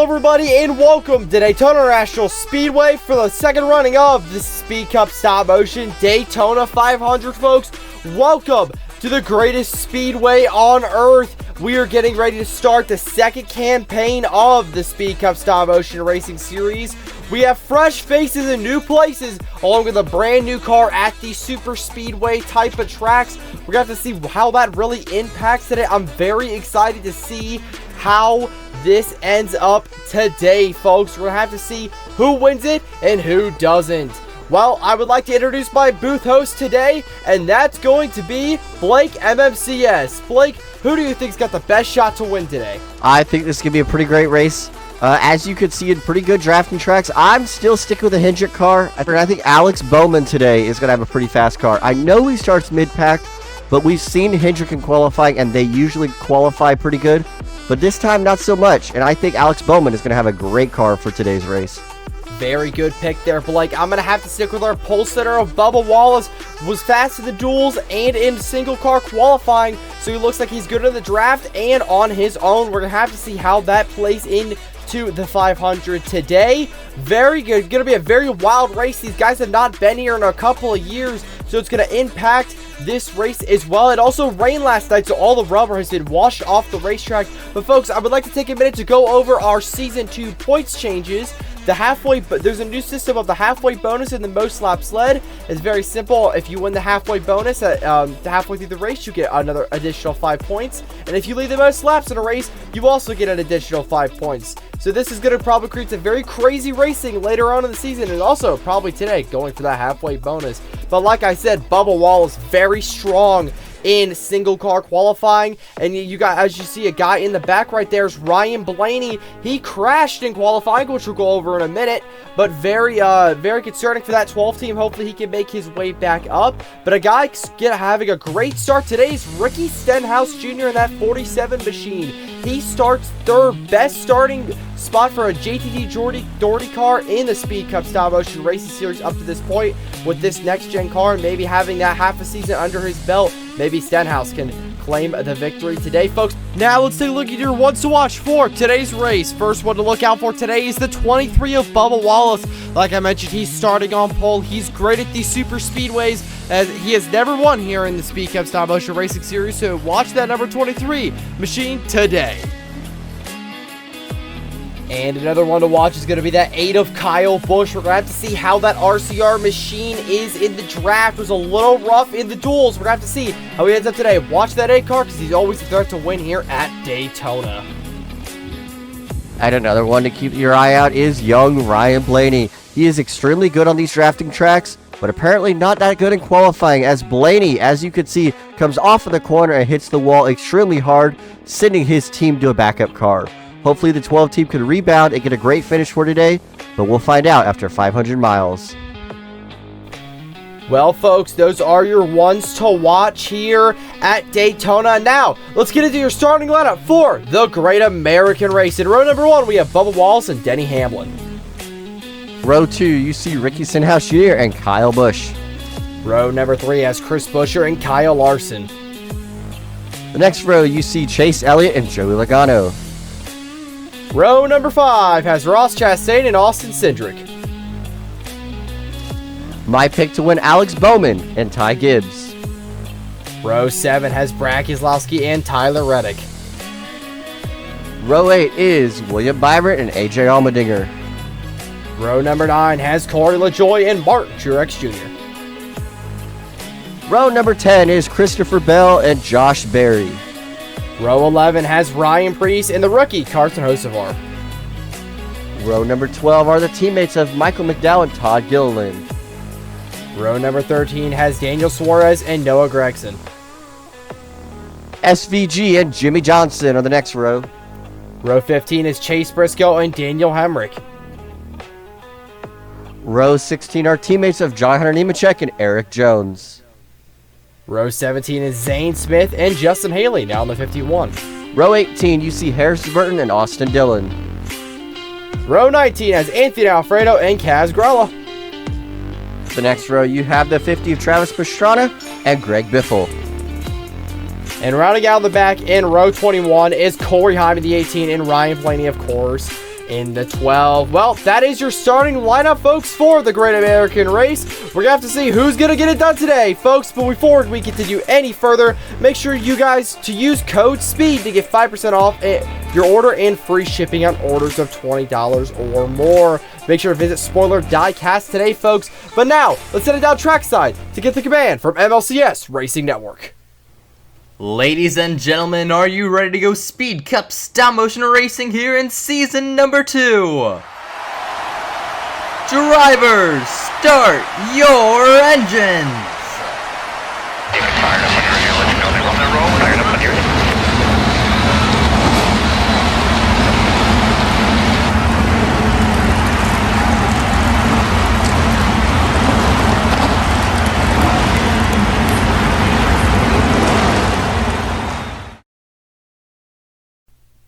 everybody, and welcome to Daytona International Speedway for the second running of the Speed Cup Stop Motion Daytona 500, folks. Welcome to the greatest speedway on earth. We are getting ready to start the second campaign of the Speed Cup Stop Motion Racing Series. We have fresh faces in new places, along with a brand new car at the super speedway type of tracks. We're going to have to see how that really impacts today. I'm very excited to see how this ends up today, folks. We're going to have to see who wins it and who doesn't. Well, I would like to introduce my booth host today, and that's going to be Blake MMCS. Blake, who do you think's got the best shot to win today? I think this is going to be a pretty great race. As you could see in pretty good drafting tracks, I'm still sticking with the Hendrick car. I think Alex Bowman today is going to have a pretty fast car. I know he starts mid-pack, but we've seen Hendrick in qualifying, and they usually qualify pretty good. But this time, not so much. And I think Alex Bowman is going to have a great car for today's race. Very good pick there, Blake. I'm going to have to stick with our pole sitter of Bubba Wallace. Was fast in the duels and in single car qualifying, so he looks like he's good in the draft and on his own. We're going to have to see how that plays into the 500 today. Very good. Going to be a very wild race. These guys have not been here in a couple of years, so it's going to impact this race as well. It also rained last night, so all the rubber has been washed off the racetrack. But folks, I would like to take a minute to go over our Season 2 points changes. There's a new system of the halfway bonus in the most laps led. It's very simple. If you win the halfway bonus at halfway through the race, you get another additional 5 points. And if you lead the most laps in a race, you also get an additional 5 points. So this is going to probably create some very crazy racing later on in the season, and also probably today going for that halfway bonus. But like I said, Bubba Wallace very strong in single car qualifying, and you got, as you see, a guy in the back right there is Ryan Blaney. He crashed in qualifying, which we'll go over in a minute, but very concerning for that 12 team. Hopefully he can make his way back up. But a guy having a great start today is Ricky Stenhouse Jr. in that 47 machine. He starts third, best starting spot for a JTG Doherty car in the Speed Cup Stop Motion Racing Series up to this point. With this next gen car, maybe having that half a season under his belt, maybe Stenhouse can claim the victory today, folks. Now let's take a look at your ones to watch for today's race. First one to look out for today is the 23 of Bubba Wallace. Like I mentioned, he's starting on pole. He's great at these super speedways, as he has never won here in the Speed Cup Stop Motion Racing Series. So watch that number 23 machine today. And another one to watch is going to be that 8 of Kyle Busch. We're going to have to see how that RCR machine is in the draft. It was a little rough in the duels. We're going to have to see how he ends up today. Watch that 8 car, because he's always a threat to win here at Daytona. And another one to keep your eye out is young Ryan Blaney. He is extremely good on these drafting tracks, but apparently not that good in qualifying, as Blaney, as you can see, comes off of the corner and hits the wall extremely hard, sending his team to a backup car. Hopefully the 12 team could rebound and get a great finish for today, but we'll find out after 500 miles. Well, folks, those are your ones to watch here at Daytona. Now, let's get into your starting lineup for the Great American Race. In row number 1, we have Bubba Wallace and Denny Hamlin. Row 2, you see Ricky Stenhouse Jr. and Kyle Busch. Row number 3 has Chris Buescher and Kyle Larson. The next row, you see Chase Elliott and Joey Logano. Row number 5 has Ross Chastain and Austin Cindric. My pick to win, Alex Bowman and Ty Gibbs. Row 7 has Brad Keselowski and Tyler Reddick. Row 8 is William Byron and AJ Allmendinger. Row number 9 has Corey LaJoie and Martin Truex Jr. Row number 10 is Christopher Bell and Josh Berry. Row 11 has Ryan Preece and the rookie Carson Hocevar. Row number 12 are the teammates of Michael McDowell and Todd Gilliland. Row number 13 has Daniel Suarez and Noah Gragson. SVG and Jimmy Johnson on the next row. Row 15 is Chase Briscoe and Daniel Hemrick. Row 16 are teammates of John Hunter Nemechek and Eric Jones. Row 17 is Zane Smith and Justin Haley, now in the 51. Row 18, you see Harrison Burton and Austin Dillon. Row 19 has Anthony Alfredo and Kaz Grella. The next row, you have the 50 of Travis Pastrana and Greg Biffle. And rounding out the back in row 21 is Corey Hyman, the 18, and Ryan Blaney, of course. in the 12. Well, that is your starting lineup, folks, for the Great American Race. We're going to have to see who's going to get it done today, folks. But before we continue any further, make sure you guys to use code SPEED to get 5% off your order and free shipping on orders of $20 or more. Make sure to visit Spoiler Diecast today, folks. But now, let's head down trackside to get the command from MLCS Racing Network. Ladies and gentlemen, are you ready to go Speed Cup stop motion racing here in season number 2? Drivers, start your engines!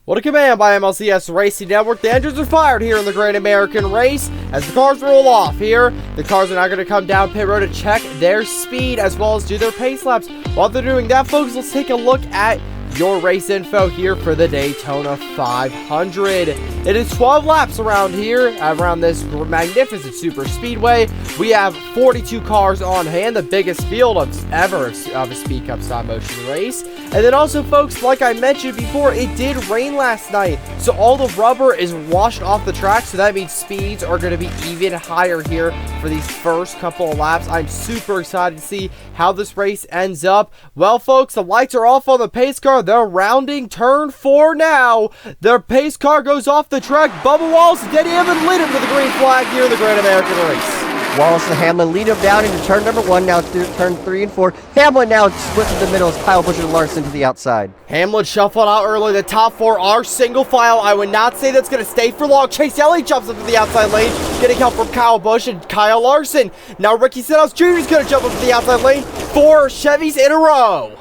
What a command by MLCS Racing Network. The engines are fired here in the Great American Race as the cars roll off here. The cars are now going to come down pit road to check their speed as well as do their pace laps. While they're doing that, folks, let's take a look at your race info here for the Daytona 500. It is 12 laps around here, around this magnificent super speedway. We have 42 cars on hand, the biggest field ever of a Speed Cup stop motion race. And then also, folks, like I mentioned before, it did rain last night, so all the rubber is washed off the track, so that means speeds are going to be even higher here for these first couple of laps. I'm super excited to see how this race ends up. Well, folks, the lights are off on the pace car. They're rounding turn 4 now. Their pace car goes off the track. Bubba Wallace and Denny Hamlin lead him to the green flag here in the Great American Race. Wallace and Hamlin lead him down into turn number 1, now turn 3 and 4. Hamlin now splits in the middle as Kyle Busch and Larson to the outside. Hamlin shuffled out early. The top 4 are single file. I would not say that's going to stay for long. Chase Elliott jumps into the outside lane, getting help from Kyle Busch and Kyle Larson. Now Ricky Stenhouse Jr. is going to jump into the outside lane. 4 Chevys in a row.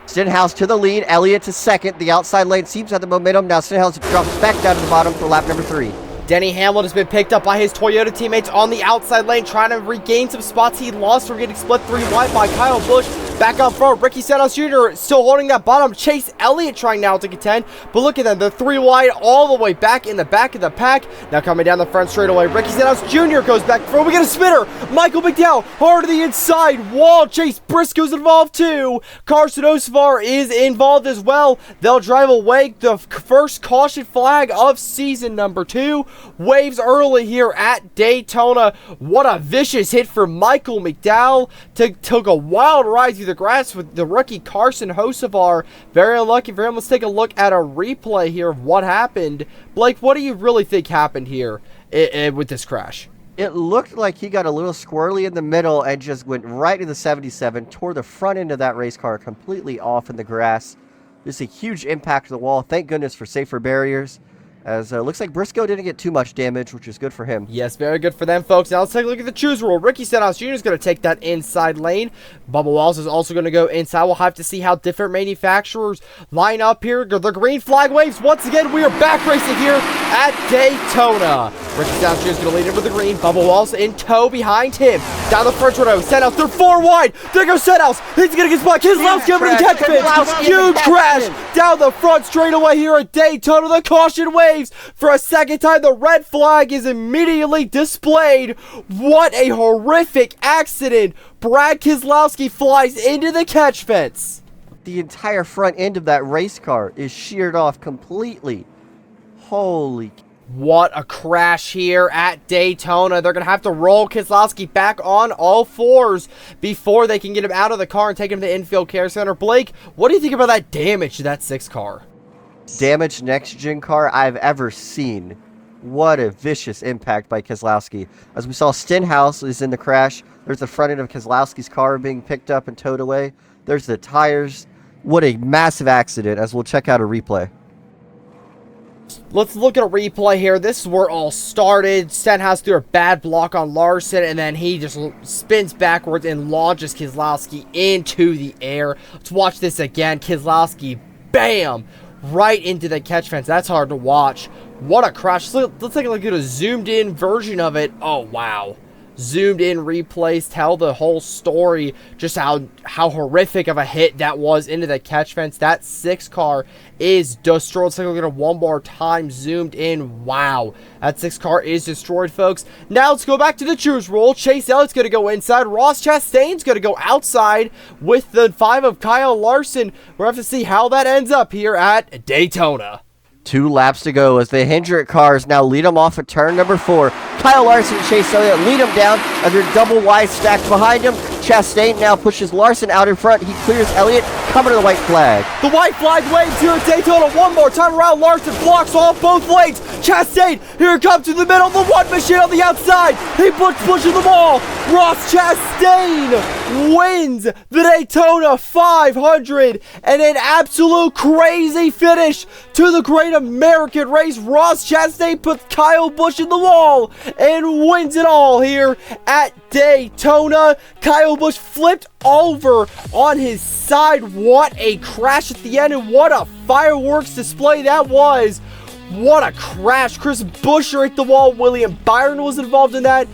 Stenhouse to the lead, Elliott to second. The outside lane seems to have the momentum. Now Stenhouse drops back down to the bottom for lap number 3. Denny Hamlin has been picked up by his Toyota teammates on the outside lane, trying to regain some spots he lost from getting split 3 wide by Kyle Busch. Back up front, Ricky Stenhouse Jr. still holding that bottom. Chase Elliott trying now to contend, but look at them, they're 3 wide all the way back in the back of the pack. Now coming down the front straightaway, Ricky Stenhouse Jr. goes back front. We get a spinner. Michael McDowell hard to the inside wall. Chase Briscoe's involved too. Carson Osvar is involved as well. They'll drive away the first caution flag of season number 2. Waves early here at Daytona. What a vicious hit for Michael McDowell. Took a wild ride through the grass with the rookie Carson Hocevar. Very unlucky for him. Let's take a look at a replay here of what happened. Blake, what do you really think happened here with this crash? It looked like he got a little squirrely in the middle and just went right to the 77, tore the front end of that race car completely off in the grass. Just a huge impact to the wall. Thank goodness for safer barriers. As looks like Briscoe didn't get too much damage, which is good for him. Yes, very good for them, folks. Now let's take a look at the choose rule. Ricky Stenhouse Jr. is going to take that inside lane. Bubba Wallace is also going to go inside. We'll have to see how different manufacturers line up here. The green flag waves. Once again, we are back racing here at Daytona. Ricky Stenhouse Jr. is going to lead him with the green. Bubba Wallace in tow behind him. Down the front row. Stenhouse, they're 4 wide. There goes Stenhouse. He's going to get spot. Keselowski over the catch fence. Huge crash down the front straightaway here at Daytona. The caution waves. For a second time, the red flag is immediately displayed. What a horrific accident. Brad Keselowski flies into the catch fence. The entire front end of that race car is sheared off completely. Holy. What a crash here at Daytona. They're going to have to roll Keselowski back on all 4s before they can get him out of the car and take him to the infield care center. Blake, what do you think about that damage to that 6 car? Damaged next-gen car I've ever seen. What a vicious impact by Keselowski. As we saw, Stenhouse is in the crash. There's the front end of Keselowski's car being picked up and towed away. There's the tires. What a massive accident, as we'll check out a replay. Let's look at a replay here. This is where it all started. Stenhouse threw a bad block on Larson, and then he just spins backwards and launches Keselowski into the air. Let's watch this again. Keselowski, bam! Right into the catch fence. That's hard to watch. What a crash. Let's take a look at a zoomed in version of it. Oh, wow. zoomed in replays tell the whole story, just how horrific of a hit that was into the catch fence. That 6 car is destroyed. So we're going to one more time, zoomed in. Wow, that 6 car is destroyed, folks. Now let's go back to the choose roll. Chase Elliott's going to go inside. Ross Chastain's going to go outside with the 5 of Kyle Larson. We're going to have to see how that ends up here at Daytona. 2 laps to go as the Hendrick cars now lead them off at turn number 4. Kyle Larson and Chase Elliott lead them down as they're double wide stacked behind him. Chastain now pushes Larson out in front. He clears Elliott, coming to the white flag. The white flag waves here at Daytona. One more time around. Larson blocks off both lanes. Chastain, here it comes to the middle. The one machine on the outside. He pushing them all. Ross Chastain wins the Daytona 500 and an absolute crazy finish to the Great American Race. Ross Chastain puts Kyle Busch in the wall and wins it all here at Daytona. Kyle Busch flipped over on his side. What a crash at the end, and what a fireworks display that was. What a crash. Chris Buescher hit the wall. William Byron was involved in that.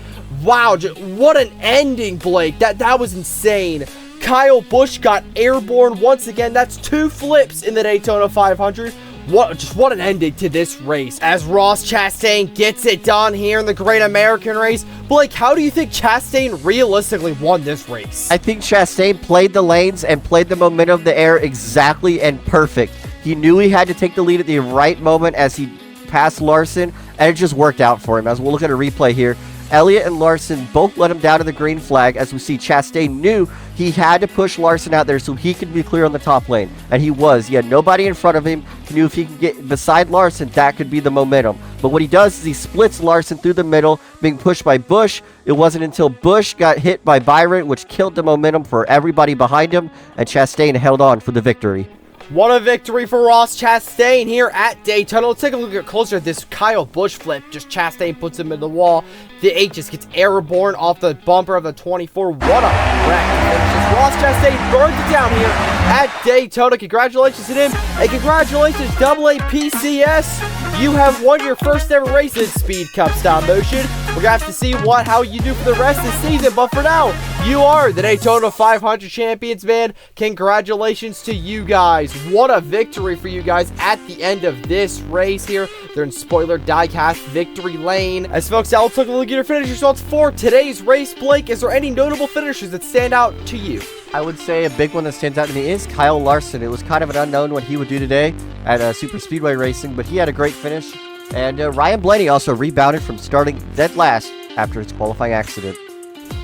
Wow, what an ending, Blake. That was insane. Kyle Busch got airborne once again. That's 2 flips in the Daytona 500. What an ending to this race, as Ross Chastain gets it done here in the Great American Race. Blake, how do you think Chastain realistically won this race? I think Chastain played the lanes and played the momentum of the air exactly and perfect. He knew he had to take the lead at the right moment as he passed Larson, and it just worked out for him. As we'll look at a replay here, Elliott and Larson both let him down to the green flag. As we see, Chastain knew he had to push Larson out there so he could be clear on the top lane. And he was. He had nobody in front of him. He knew if he could get beside Larson, that could be the momentum. But what he does is he splits Larson through the middle, being pushed by Busch. It wasn't until Busch got hit by Byron, which killed the momentum for everybody behind him, and Chastain held on for the victory. What a victory for Ross Chastain here at Daytona. Let's take a look closer at this Kyle Busch flip. Just Chastain puts him in the wall. The 8 just gets airborne off the bumper of the 24. What a wreck. Ross Chastain burns it down here at Daytona. Congratulations to him. And congratulations, AAPCS. You have won your first ever race in Speed Cup Stop Motion. We're going to have to see how you do for the rest of the season. But for now, you are the Daytona 500 champions, man. Congratulations to you guys. What a victory for you guys at the end of this race here. They're in spoiler diecast victory lane. As folks, I'll take a look at your finish results for today's race. Blake, is there any notable finishers that stand out to you? I would say a big one that stands out to me is Kyle Larson. It was kind of an unknown what he would do today at Super Speedway Racing, but he had a great finish. And Ryan Blaney also rebounded from starting dead last after his qualifying accident.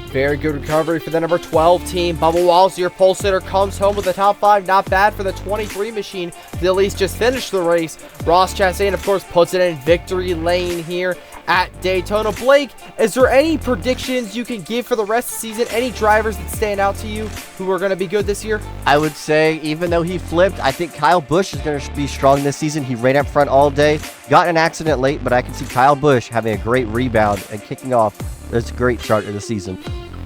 Very good recovery for the number 12 team. Bubba Wallace, your pole sitter, comes home with the top 5. Not bad for the 23 machine. They at least just finished the race. Ross Chastain, of course, puts it in victory lane here at Daytona. Blake, is there any predictions you can give for the rest of the season? Any drivers that stand out to you who are going to be good this year? I would say, even though he flipped, I think Kyle Busch is going to be strong this season. He ran up front all day, got in an accident late, but I can see Kyle Busch having a great rebound and kicking off this great start of the season.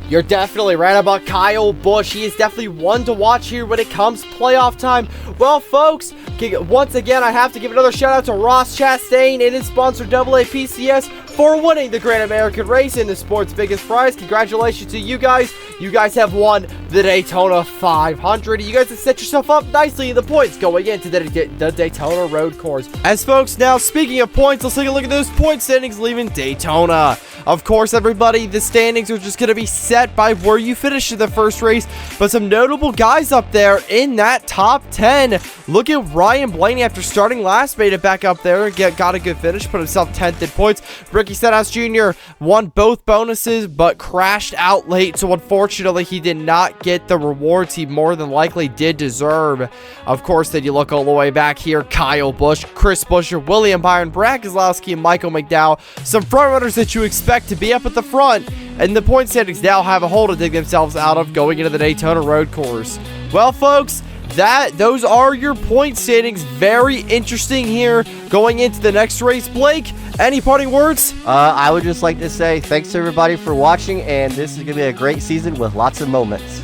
You're definitely right about Kyle Busch. He is definitely one to watch here when it comes playoff time. Well, folks, once again, I have to give another shout out to Ross Chastain and his sponsor AAPCS for winning the Great American Race in the sport's biggest prize. Congratulations to you guys. You guys have won the Daytona 500. You guys have set yourself up nicely in the points going into the Daytona road course. As folks, now speaking of points, let's take a look at those point standings leaving Daytona. Of course, everybody, the standings are just going to be set by where you finished in the first race, but some notable guys up there in that top 10. Look at Ryan Blaney after starting last, made it back up there, got a good finish, put himself 10th in points. Ricky Stenhouse Jr. won both bonuses, but crashed out late, so unfortunately he did not get the rewards he more than likely did deserve. Of course, then you look all the way back here, Kyle Busch, Chris Buescher, William Byron, Brad Keselowski, and Michael McDowell, some front runners that you expect to be up at the front, and the point standings now have a hole to dig themselves out of going into the Daytona road course. Well, folks, those are your point standings. Very interesting here going into the next race. Blake, any parting words? I would just like to say thanks to everybody for watching, and this is going to be a great season with lots of moments.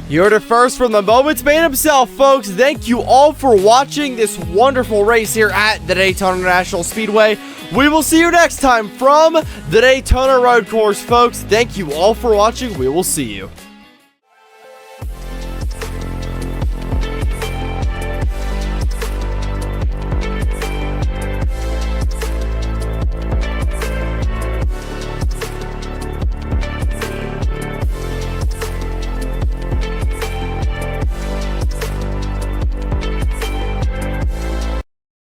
You heard it first from the Moments Man himself, folks. Thank you all for watching this wonderful race here at the Daytona International Speedway. We will see you next time from the Daytona Road Course, folks. Thank you all for watching. We will see you.